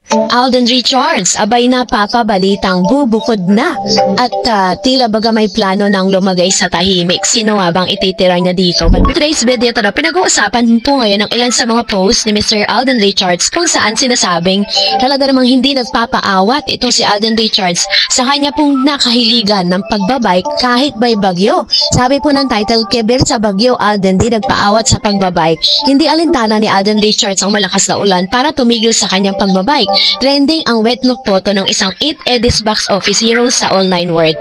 Alden Richards, abay na papabalitang bubukod na at tila baga may plano ng lumagay sa tahimik. Sino nga bang ititira niya dito? But today's video ito na pinag-uusapan po ngayon ang ilan sa mga posts ni Mr. Alden Richards kung saan sinasabing talaga namang hindi nagpapaawat itong si Alden Richards sa kanya pong nakahiligan ng pagbabike kahit may bagyo. Sabi po ng title, Kebir sa bagyo, Alden di nagpaawat sa pagbabike. Hindi alintana ni Alden Richards ang malakas na ulan para tumigil sa kanyang pagbabike. Trending ang wet look photo ng isang 8 Edis box office hero sa online world.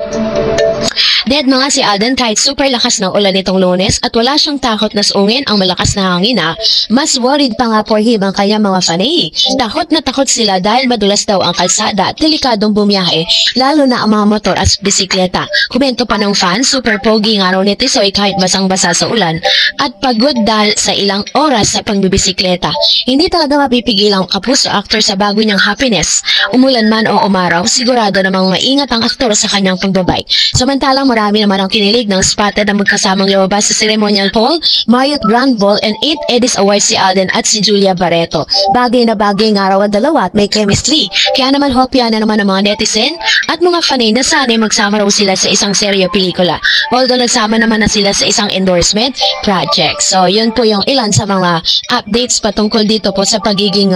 Dead mga si Alden kahit super lakas ng ulan nitong Lunes at wala siyang takot na suungin ang malakas na hangin mas worried pa nga for him ang kanyang mga fanay. Takot na takot sila dahil madulas daw ang kalsada at delikadong bumiyahe lalo na ang mga motor at bisikleta. Komento pa ng fans, super pogi nga raw ni Tisoy kahit basang-basa sa ulan at pagod dahil sa ilang oras sa pangbibisikleta. Hindi talaga mapipigil ang kapuso actor sa bago niyang happiness. Umulan man o umaraw, sigurado namang maingat ang aktor sa kanyang pagbabike. Samantalang marami naman ang kinilig ng spotted na magkasamang lumabas sa ceremonial hall, Marriott Grand Ball and 8 Edis Awards si Alden at si Julia Barreto. Bagay na bagay nga raw ang dalawa at may chemistry. Kaya naman hopya na naman ang mga netizen at mga fanay na sana'y magsama raw sila sa isang serye pelikula. Although nagsama naman na sila sa isang endorsement project. So yun po yung ilan sa mga updates patungkol dito po sa pagiging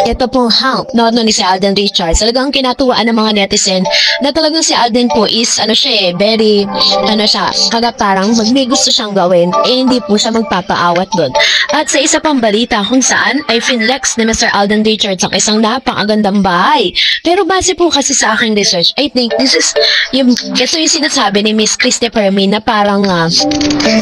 ito pong hang ni si Alden Richards. Talagang kinatuwaan ng mga netizen na talagang si Alden po is very kaga parang may gusto siyang gawin hindi po siya magpapaawat doon. At sa isa pang balita kung saan ay finlex ni Mr. Alden Richards ang isang napakagandang bahay. Pero base po kasi sa aking research, I think this is ito yung sinasabi ni Miss Christy Permin na parang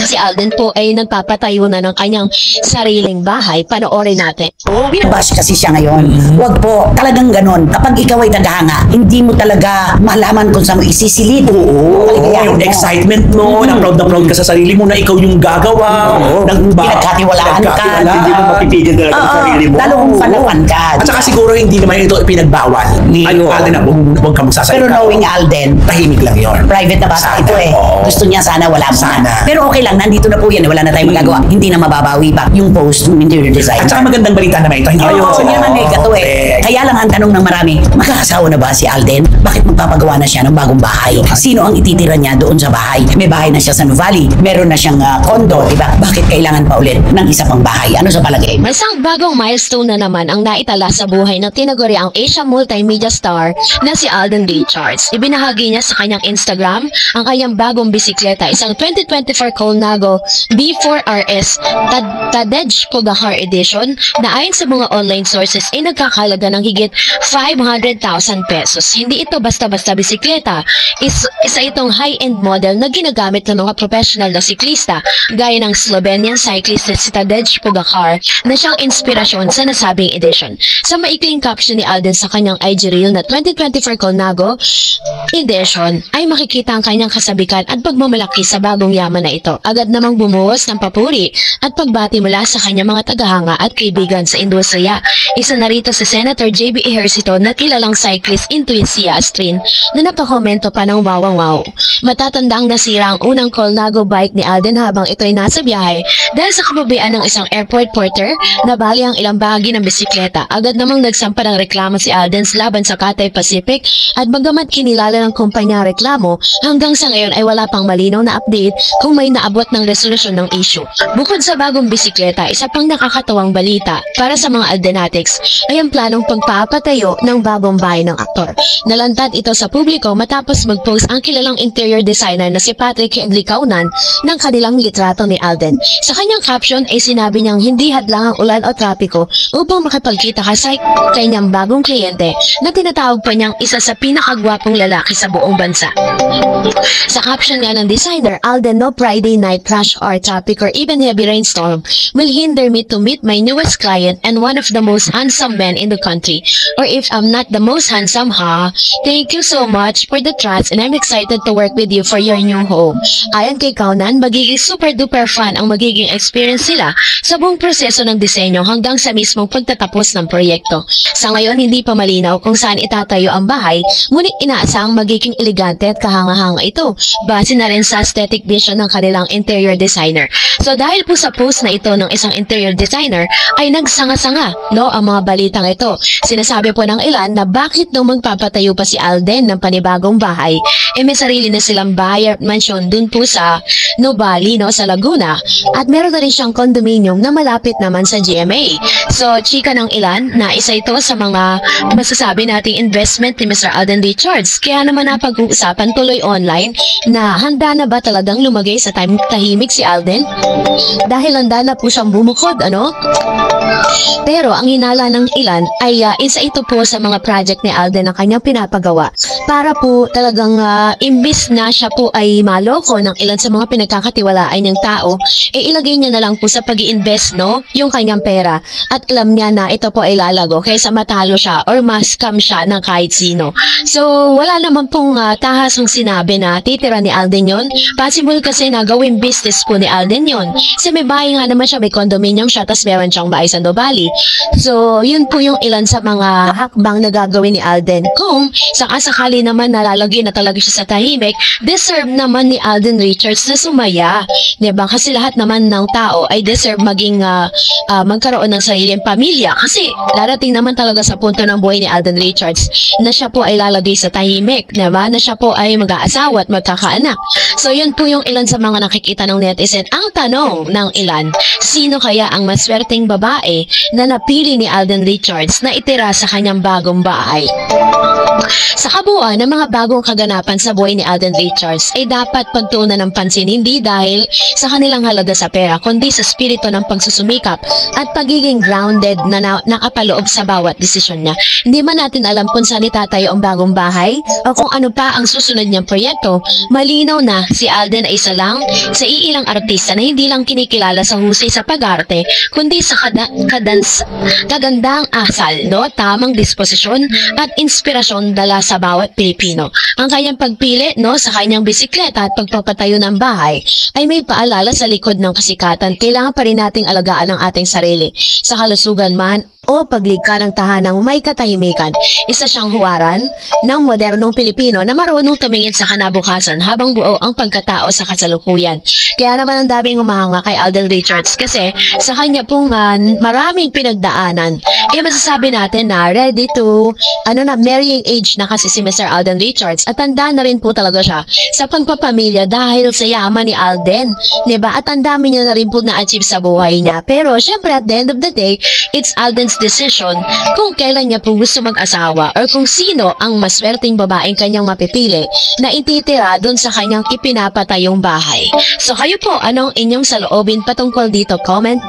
si Alden po ay nagpapatayo na ng kanyang sariling bahay. Panoorin natin. Binabash kasi siya ngayon. Wag po, talagang ganon. Kapag ikaw ay tagahanga, hindi mo talaga malaman kung saan mo isisilid. Yung excitement mo, na proud ka sa sarili mo na ikaw yung gagawa. Pinagkatiwalaan ka. Hindi mo mapipigil talaga sa sarili mo. Lalo kung fan ka. At saka siguro hindi naman ito pinagbawal ni Alden na huwag ka magsasalita. Pero knowing Alden, tahimik lang yun. Private na bata ito Gusto niya sana wala mo sana. Pero okay lang, nandito na po yan. Wala na tayong magagawa. Hindi na mababawi pa yung post ng interior design. At saka magandang balita naman ito. Hindi naman negato Kaya lang ang tanong ng marami, magkakasawa na ba si Alden? Bakit magpapagawa na siya ng bagong bahay? Sino ang ititira niya doon sa bahay? May bahay na siya sa Nuvali. Meron na siyang condo, diba? Bakit kailangan pa ulit ng isa pang bahay? Ano sa palagay? Isang bagong milestone na naman ang naitala sa buhay ng tinaguri ang Asia multimedia star na si Alden Richards. Ibinahagi niya sa kanyang Instagram ang kanyang bagong bisikleta, isang 2024 Colnago B4RS Tadej Pogahar Edition na ayon sa mga online sources ay nagkakalaga ng higit 500,000 pesos. Hindi ito basta-basta bisikleta. Isa itong high-end model na ginagamit ng mga professional na siklista gaya ng Slovenian cyclist na si Tadej Pogacar na siyang inspirasyon sa nasabing edition. Sa maikling caption ni Alden sa kanyang IG reel na 2024 Colnago Edition ay makikita ang kanyang kasabikan at pagmamalaki sa bagong yaman na ito. Agad namang bumuhos ng papuri at pagbati mula sa kanyang mga tagahanga at kaibigan sa industriya. Isa na rito si Senator JB Ejercito na kilalang cyclist enthusiast rin na napakomento pa ng wow. Matatandang nasira ang unang Colnago bike ni Alden habang ito ay nasa biyahe dahil sa kababayaan ng isang airport porter na bali ang ilang bahagi ng bisikleta. Agad namang nagsampa ng reklamo si Alden laban sa Cathay Pacific at bagamat kinilala ng kumpanya ang reklamo, hanggang sa ngayon ay wala pang malinaw na update kung may naabot ng resolusyon ng issue. Bukod sa bagong bisikleta, isa pang nakakatawang balita para sa mga Aldenatics ay ang planong pagpapatayo ng bagong bahay ng aktor. Nalantad ito sa publiko matapos mag-post ang kilalang interior designer na si Patrick Licaunan ng kanilang litrato ni Alden. Sa kanyang caption ay sinabi niyang hindi hadlang ang ulan o trapiko upang makipagkita ka sa kanyang bagong kliyente na tinatawag pa niyang isa sa pinakagwapong lalaki sa buong bansa. Sa caption nga ng designer, Alden, no Friday night crash or traffic or even heavy rainstorm will hinder me to meet my newest client and one of the most handsome men in the country. Or if I'm not the most handsome, thank you so much for the trust and I'm excited to work work with you for your new home. Ayon kay Kaunan, magiging super duper fun ang magiging experience nila sa buong proseso ng disenyo hanggang sa mismong pagtatapos ng proyekto. Sa ngayon, hindi pa malinaw kung saan itatayo ang bahay, ngunit inaasahang magiging elegante at kahanga-hanga ito, base na rin sa aesthetic vision ng kanilang interior designer. So dahil po sa post na ito ng isang interior designer, ay nagsanga-sanga, no, ang mga balitang ito. Sinasabi po ng ilan na bakit nung magpapatayo pa si Alden ng panibagong bahay, may sarili na silang bahay at mansion dun po sa Nuvali, no, sa Laguna, at meron na rin siyang condominium na malapit naman sa GMA. So, chika ng ilan na isa ito sa mga masasabi nating investment ni Mr. Alden Richards. Kaya naman napag-uusapan tuloy online na handa na ba talagang lumagay sa tahimik si Alden? Dahil handa na po siyang bumukod, ano? Pero ang hinala ng ilan ay isa ito po sa mga project ni Alden na kanyang pinapagawa para po talagang imbis na siya po ay maloko ng ilan sa mga pinagkakatiwalaan niyang tao, ilagay niya na lang po sa pag-i-invest, no, yung kanyang pera, at alam niya na ito po ay lalago kaysa matalo siya or ma-scam siya ng kahit sino. So wala naman pong tahasang sinabi na titira ni Alden yon. Possible kasi na gawing business po ni Alden yon. Kasi may bahay nga naman siya, may condominium siya, tas meron siyang bahay sa Nuvali. So yun po yung ilan sa mga hakbang na gagawin ni Alden. Kung sakasakali naman nalalagay na talaga siya sa tahimik, deserve naman ni Alden Richards na sumaya. Diba? Kasi lahat naman ng tao ay deserve maging magkaroon ng sariling pamilya. Kasi darating naman talaga sa punto ng buhay ni Alden Richards na siya po ay lalagay sa tahimik. Diba? Na siya po ay mag-aasawa at magkakaanak. So yun po yung ilan sa mga nakikita ng netizen. Ang tanong ng ilan, sino kaya ang maswerteng babae na napili ni Alden Richards na itira sa kanyang bagong bahay? Sa kabuuan ng mga bagong kaganapan sa buhay ni Alden Richards ay dapat pagtuunan ng pansin hindi dahil sa kanilang halaga sa pera kundi sa spirito ng pagsusumikap at pagiging grounded na nakapaloob sa bawat desisyon niya. Hindi man natin alam kung saan itatayo ang bagong bahay o kung ano pa ang susunod niyang proyekto, malinaw na si Alden ay isa lang sa iilang artista na hindi lang kinikilala sa husay sa pag-arte kundi sa kagandang asal, no, tamang disposisyon at inspirasyon dala sa bawat Pilipino. Ang kanyang pagpili, no, sa kanyang bisikleta at pagpapatayo ng bahay ay may paalala sa likod ng kasikatan. Kailangan pa rin nating alagaan ang ating sarili sa kalusugan man o paglikha ng tahanang may katahimikan. Isa siyang huwaran ng modernong Pilipino na marunong tumingin sa kanabukasan habang buo ang pagkatao sa kasalukuyan. Kaya naman ang daming humahanga kay Alden Richards kasi sa kanya pong maraming pinagdaanan. Masasabi natin na ready to marrying age na kasi si Mr. Alden Richards at tanda na rin po talaga siya sa pagpapamilya dahil sa yaman ni Alden. Diba? At ang dami niya na rin po na-achieve sa buhay niya. Pero syempre at the end of the day, it's Alden's decision kung kailan niya po gusto mag-asawa or kung sino ang maswerteng babaeng kanyang mapipili na ititira doon sa kanyang ipinapatayong bahay. So kayo po, anong inyong saloobin patungkol dito? Comment